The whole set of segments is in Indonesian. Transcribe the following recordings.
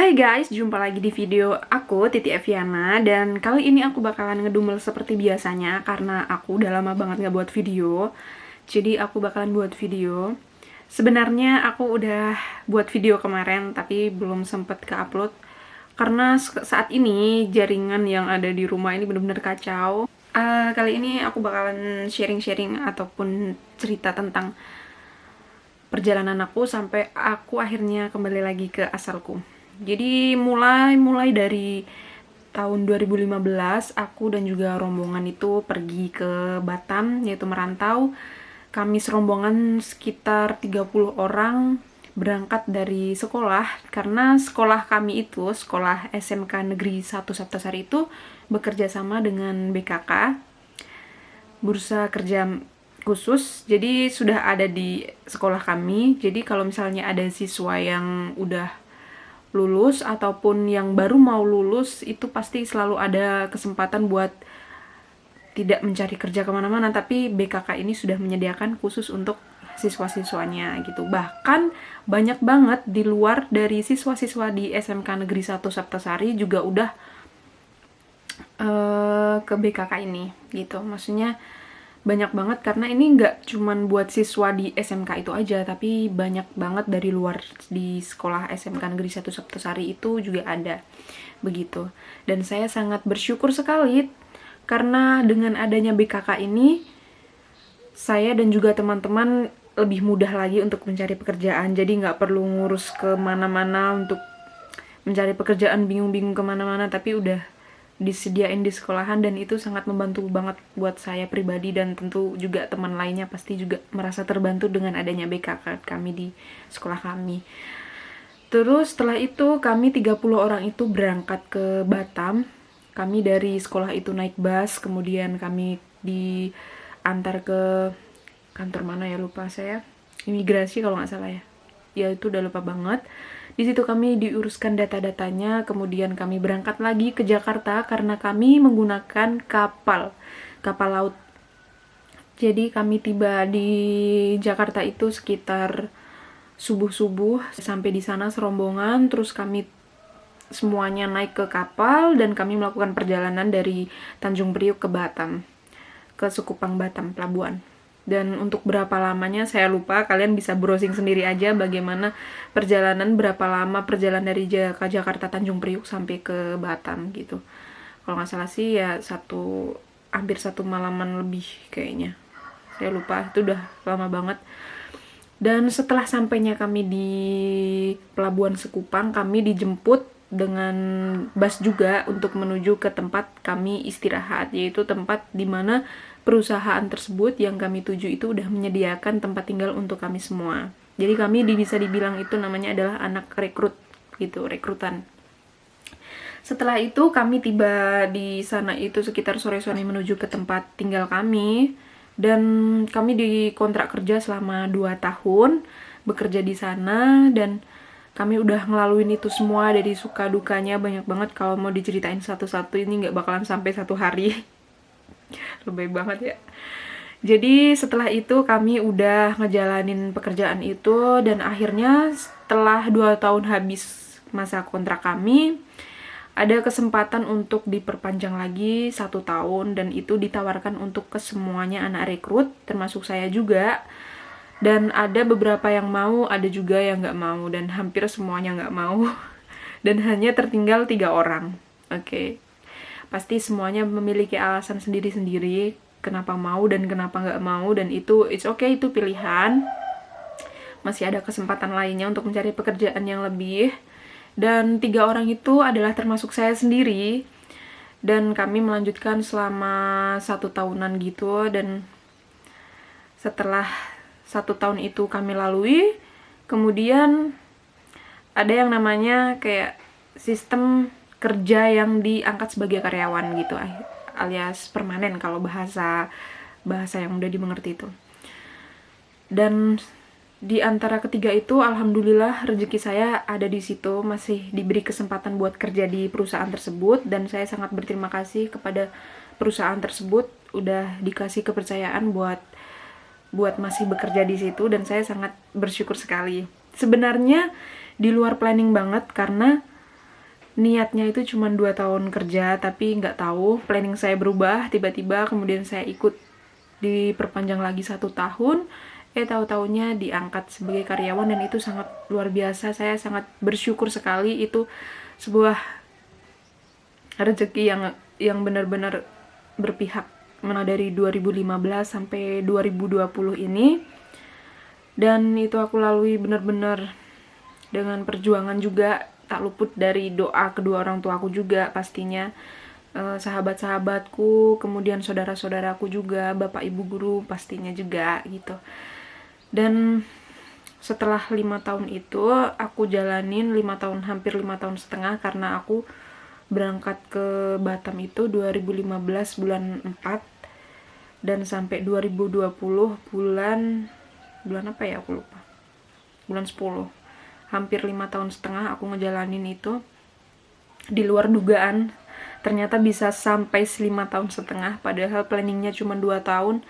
Hai guys, jumpa lagi di video aku, Titi Eviana. Dan kali ini aku bakalan ngedumel seperti biasanya karena aku udah lama banget gak buat video. Jadi aku bakalan buat video. Sebenarnya aku udah buat video kemarin, tapi belum sempet ke-upload karena saat ini jaringan yang ada di rumah ini bener-bener kacau. Kali ini aku bakalan sharing-sharing ataupun cerita tentang perjalanan aku sampai aku akhirnya kembali lagi ke asalku. Jadi mulai dari tahun 2015 aku dan juga rombongan itu pergi ke Batam, yaitu merantau. Kami serombongan sekitar 30 orang berangkat dari sekolah, karena sekolah kami itu, sekolah SMK Negeri 1 Saptasari itu bekerja sama dengan BKK, Bursa Kerja Khusus. Jadi sudah ada di sekolah kami. Jadi kalau misalnya ada siswa yang udah lulus ataupun yang baru mau lulus, itu pasti selalu ada kesempatan buat tidak mencari kerja kemana-mana, tapi BKK ini sudah menyediakan khusus untuk siswa-siswanya gitu. Bahkan banyak banget di luar dari siswa-siswa di SMK Negeri 1 Saptasari juga udah ke BKK ini gitu. Maksudnya banyak banget, karena ini nggak cuman buat siswa di SMK itu aja, tapi banyak banget dari luar di sekolah SMK Negeri 1 Saptasari itu juga ada begitu. Dan saya sangat bersyukur sekali karena dengan adanya BKK ini saya dan juga teman-teman lebih mudah lagi untuk mencari pekerjaan. Jadi nggak perlu ngurus kemana-mana untuk mencari pekerjaan, bingung-bingung kemana-mana, tapi udah disediain di sekolahan, dan itu sangat membantu banget buat saya pribadi, dan tentu juga teman lainnya pasti juga merasa terbantu dengan adanya BKK kami di sekolah kami. Terus setelah itu kami 30 orang itu berangkat ke Batam. Kami dari sekolah itu naik bus, kemudian kami diantar ke kantor mana ya, lupa saya, imigrasi kalau nggak salah ya. Ya itu udah lupa banget. Di situ kami diuruskan data-datanya, kemudian kami berangkat lagi ke Jakarta karena kami menggunakan kapal laut. Jadi kami tiba di Jakarta itu sekitar subuh-subuh, sampai di sana serombongan, terus kami semuanya naik ke kapal dan kami melakukan perjalanan dari Tanjung Priuk ke Batam, ke Sekupang Batam Pelabuhan. Dan untuk berapa lamanya saya lupa, kalian bisa browsing sendiri aja bagaimana perjalanan, berapa lama perjalanan dari Jakarta Tanjung Priuk sampai ke Batam gitu. Kalau nggak salah sih ya hampir satu malaman lebih kayaknya, saya lupa, itu udah lama banget. Dan setelah sampainya kami di Pelabuhan Sekupang, kami dijemput dengan bus juga untuk menuju ke tempat kami istirahat, yaitu tempat dimana perusahaan tersebut yang kami tuju itu udah menyediakan tempat tinggal untuk kami semua. Jadi kami bisa dibilang itu namanya adalah anak rekrut gitu, rekrutan. Setelah itu kami tiba di sana itu sekitar sore-sore menuju ke tempat tinggal kami, dan kami dikontrak kerja selama 2 tahun bekerja di sana, dan kami udah ngelaluin itu semua dari suka dukanya, banyak banget. Kalau mau diceritain satu-satu ini nggak bakalan sampai 1 hari. Lebih banget ya. Jadi setelah itu kami udah ngejalanin pekerjaan itu, dan akhirnya setelah 2 tahun habis masa kontrak kami, ada kesempatan untuk diperpanjang lagi 1 tahun, dan itu ditawarkan untuk ke semuanya anak rekrut, termasuk saya juga. Dan ada beberapa yang mau, ada juga yang nggak mau, dan hampir semuanya nggak mau. Dan hanya tertinggal 3 orang. Oke. Pasti semuanya memiliki alasan sendiri-sendiri kenapa mau dan kenapa nggak mau, dan itu it's okay, itu pilihan. Masih ada kesempatan lainnya untuk mencari pekerjaan yang lebih. Dan 3 orang itu adalah termasuk saya sendiri, dan kami melanjutkan selama 1 tahunan gitu. Dan setelah 1 tahun itu kami lalui, kemudian ada yang namanya kayak sistem kerja yang diangkat sebagai karyawan gitu, alias permanen kalau bahasa yang udah dimengerti itu. Dan di antara ketiga itu alhamdulillah rezeki saya ada di situ, masih diberi kesempatan buat kerja di perusahaan tersebut, dan saya sangat berterima kasih kepada perusahaan tersebut udah dikasih kepercayaan buat masih bekerja di situ, dan saya sangat bersyukur sekali. Sebenarnya di luar planning banget, karena niatnya itu cuma 2 tahun kerja, tapi nggak tahu planning saya berubah tiba-tiba, kemudian saya ikut diperpanjang lagi 1 tahun, tahu-taunya diangkat sebagai karyawan, dan itu sangat luar biasa. Saya sangat bersyukur sekali. Itu sebuah rezeki yang benar-benar berpihak, mana dari 2015 sampai 2020 ini. Dan itu aku lalui benar-benar dengan perjuangan juga, tak luput dari doa kedua orang tuaku juga pastinya, sahabat-sahabatku, kemudian saudara-saudaraku juga, bapak ibu guru pastinya juga gitu. Dan setelah 5 tahun itu aku jalanin 5 tahun, hampir 5 tahun setengah, karena aku berangkat ke Batam itu 2015 bulan 4 dan sampai 2020 bulan apa ya, aku lupa, bulan 10. Hampir 5 tahun setengah aku ngejalanin itu. Di luar dugaan, ternyata bisa sampai 5 tahun setengah, padahal planningnya cuma 2 tahun.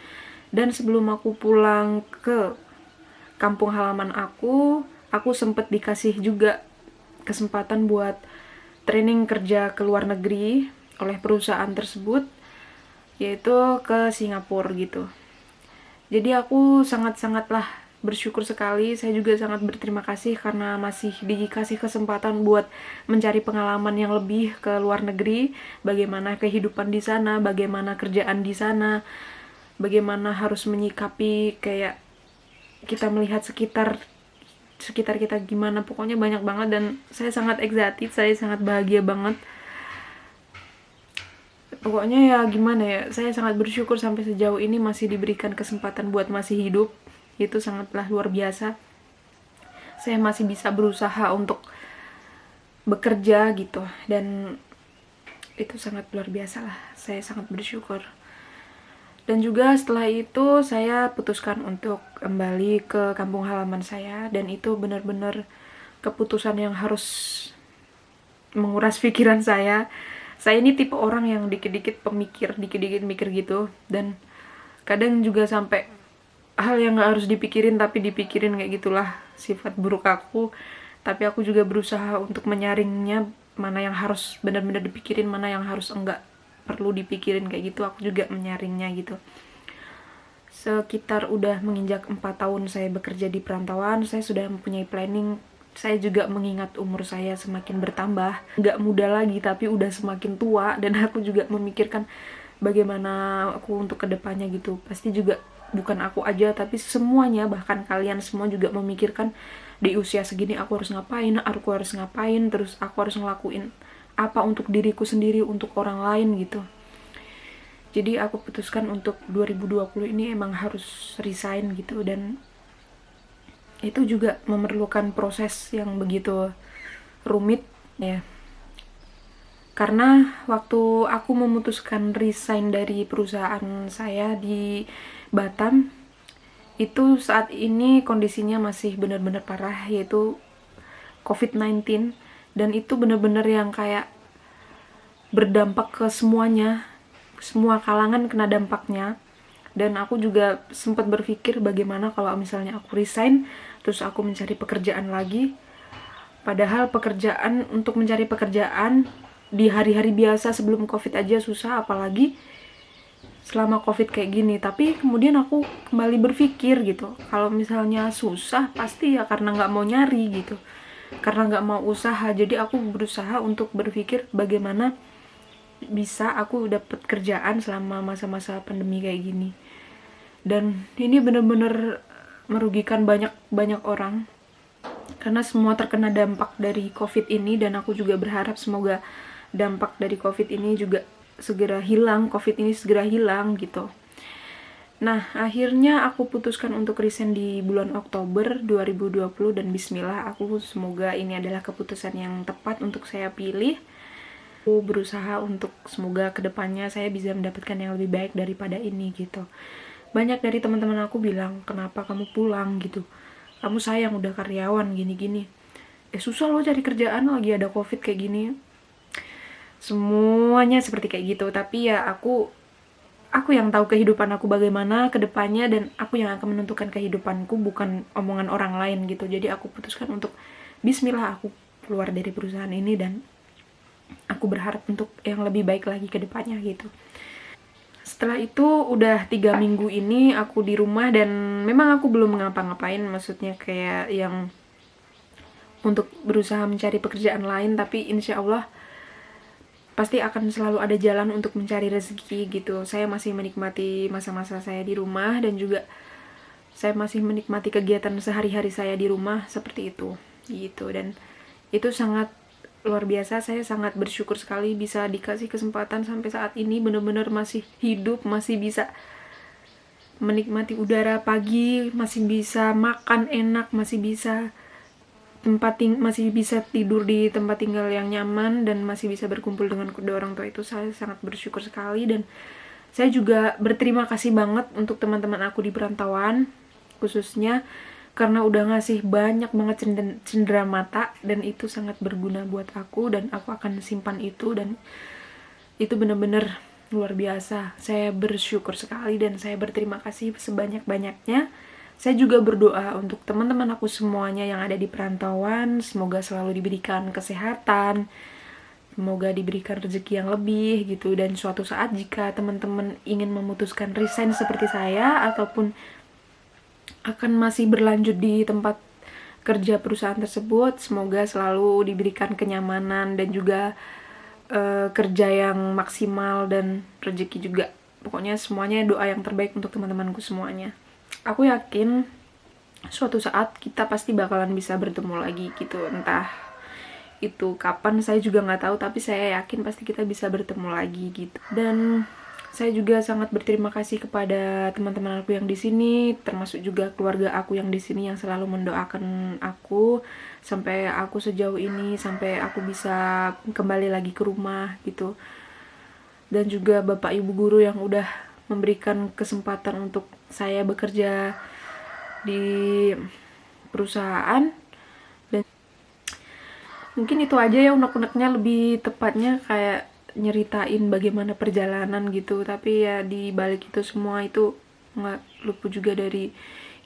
Dan sebelum aku pulang ke kampung halaman aku sempet dikasih juga kesempatan buat training kerja ke luar negeri oleh perusahaan tersebut, yaitu ke Singapura gitu. Jadi aku sangat-sangatlah bersyukur sekali. Saya juga sangat berterima kasih karena masih dikasih kesempatan buat mencari pengalaman yang lebih ke luar negeri, bagaimana kehidupan di sana, bagaimana kerjaan di sana, bagaimana harus menyikapi kayak kita melihat sekitar kita gimana, pokoknya banyak banget. Dan saya sangat excited, saya sangat bahagia banget. Pokoknya ya gimana ya, saya sangat bersyukur sampai sejauh ini masih diberikan kesempatan buat masih hidup. Itu sangatlah luar biasa. Saya masih bisa berusaha untuk bekerja gitu, dan itu sangat luar biasa lah. Saya sangat bersyukur. Dan juga setelah itu saya putuskan untuk kembali ke kampung halaman saya, dan itu benar-benar keputusan yang harus menguras pikiran saya. Saya ini tipe orang yang dikit-dikit pemikir, dikit-dikit mikir gitu, dan kadang juga sampai hal yang gak harus dipikirin tapi dipikirin, kayak gitulah sifat buruk aku. Tapi aku juga berusaha untuk menyaringnya, mana yang harus benar-benar dipikirin, mana yang harus enggak perlu dipikirin, kayak gitu. Aku juga menyaringnya gitu. Sekitar udah menginjak 4 tahun saya bekerja di perantauan, saya sudah mempunyai planning. Saya juga mengingat umur saya semakin bertambah, nggak muda lagi tapi udah semakin tua, dan aku juga memikirkan bagaimana aku untuk kedepannya gitu. Pasti juga bukan aku aja, tapi semuanya, bahkan kalian semua juga memikirkan di usia segini aku harus ngapain, terus aku harus ngelakuin apa untuk diriku sendiri, untuk orang lain gitu. Jadi aku putuskan untuk 2020 ini emang harus resign gitu, dan itu juga memerlukan proses yang begitu rumit ya. Karena waktu aku memutuskan resign dari perusahaan saya di Batam, itu saat ini kondisinya masih benar-benar parah, yaitu COVID-19. Dan itu benar-benar yang kayak berdampak ke semuanya, semua kalangan kena dampaknya. Dan aku juga sempat berpikir bagaimana kalau misalnya aku resign, terus aku mencari pekerjaan lagi. Padahal untuk mencari pekerjaan di hari-hari biasa sebelum COVID aja susah, apalagi selama COVID kayak gini. Tapi kemudian aku kembali berpikir gitu, kalau misalnya susah pasti ya karena nggak mau nyari gitu, karena nggak mau usaha. Jadi aku berusaha untuk berpikir bagaimana bisa aku dapat kerjaan selama masa-masa pandemi kayak gini. Dan ini benar-benar merugikan banyak orang, karena semua terkena dampak dari COVID ini. Dan aku juga berharap semoga dampak dari COVID ini juga segera hilang, COVID ini segera hilang gitu. Nah, akhirnya aku putuskan untuk resign di bulan Oktober 2020, dan bismillah, semoga ini adalah keputusan yang tepat untuk saya pilih. Aku berusaha untuk semoga kedepannya saya bisa mendapatkan yang lebih baik daripada ini gitu. Banyak dari teman-teman aku bilang, kenapa kamu pulang gitu, kamu sayang udah karyawan gini-gini. Susah loh cari kerjaan lagi ada COVID kayak gini. Semuanya seperti kayak gitu. Tapi ya aku yang tahu kehidupan aku bagaimana kedepannya, dan aku yang akan menentukan kehidupanku, bukan omongan orang lain gitu. Jadi aku putuskan untuk bismillah, aku keluar dari perusahaan ini, dan aku berharap untuk yang lebih baik lagi ke depannya gitu. Setelah itu udah 3 minggu ini aku di rumah dan memang aku belum ngapa-ngapain, maksudnya kayak yang untuk berusaha mencari pekerjaan lain, tapi insya Allah pasti akan selalu ada jalan untuk mencari rezeki gitu. Saya masih menikmati masa-masa saya di rumah dan juga saya masih menikmati kegiatan sehari-hari saya di rumah seperti itu gitu. Dan itu sangat luar biasa, saya sangat bersyukur sekali bisa dikasih kesempatan sampai saat ini, bener-bener masih hidup, masih bisa menikmati udara pagi, masih bisa makan enak, masih bisa masih bisa tidur di tempat tinggal yang nyaman, dan masih bisa berkumpul dengan kedua orang tua. Itu saya sangat bersyukur sekali. Dan saya juga berterima kasih banget untuk teman-teman aku di perantauan, khususnya karena udah ngasih banyak banget cendera mata, dan itu sangat berguna buat aku dan aku akan simpan itu, dan itu bener-bener luar biasa. Saya bersyukur sekali dan saya berterima kasih sebanyak-banyaknya. Saya juga berdoa untuk teman-teman aku semuanya yang ada di perantauan, semoga selalu diberikan kesehatan, semoga diberikan rezeki yang lebih gitu. Dan suatu saat jika teman-teman ingin memutuskan resign seperti saya, ataupun akan masih berlanjut di tempat kerja perusahaan tersebut, semoga selalu diberikan kenyamanan dan juga kerja yang maksimal dan rezeki juga. Pokoknya semuanya doa yang terbaik untuk teman-temanku semuanya. Aku yakin suatu saat kita pasti bakalan bisa bertemu lagi gitu. Entah itu kapan saya juga nggak tahu, tapi saya yakin pasti kita bisa bertemu lagi gitu. Dan saya juga sangat berterima kasih kepada teman-teman aku yang di sini, termasuk juga keluarga aku yang di sini yang selalu mendoakan aku sampai aku sejauh ini, sampai aku bisa kembali lagi ke rumah gitu. Dan juga bapak ibu guru yang udah memberikan kesempatan untuk saya bekerja di perusahaan. Dan mungkin itu aja ya, unek-uneknya, lebih tepatnya kayak nyeritain bagaimana perjalanan gitu. Tapi ya di balik itu semua itu nggak luput juga dari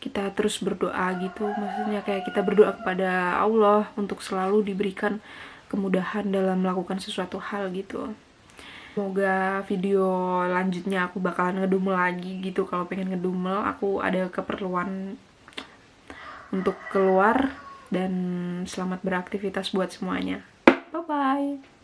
kita terus berdoa gitu. Maksudnya kayak kita berdoa kepada Allah untuk selalu diberikan kemudahan dalam melakukan sesuatu hal gitu. Semoga video lanjutnya aku bakalan ngedumel lagi gitu. Kalau pengen ngedumel, aku ada keperluan untuk keluar. Dan selamat beraktivitas buat semuanya. Bye bye.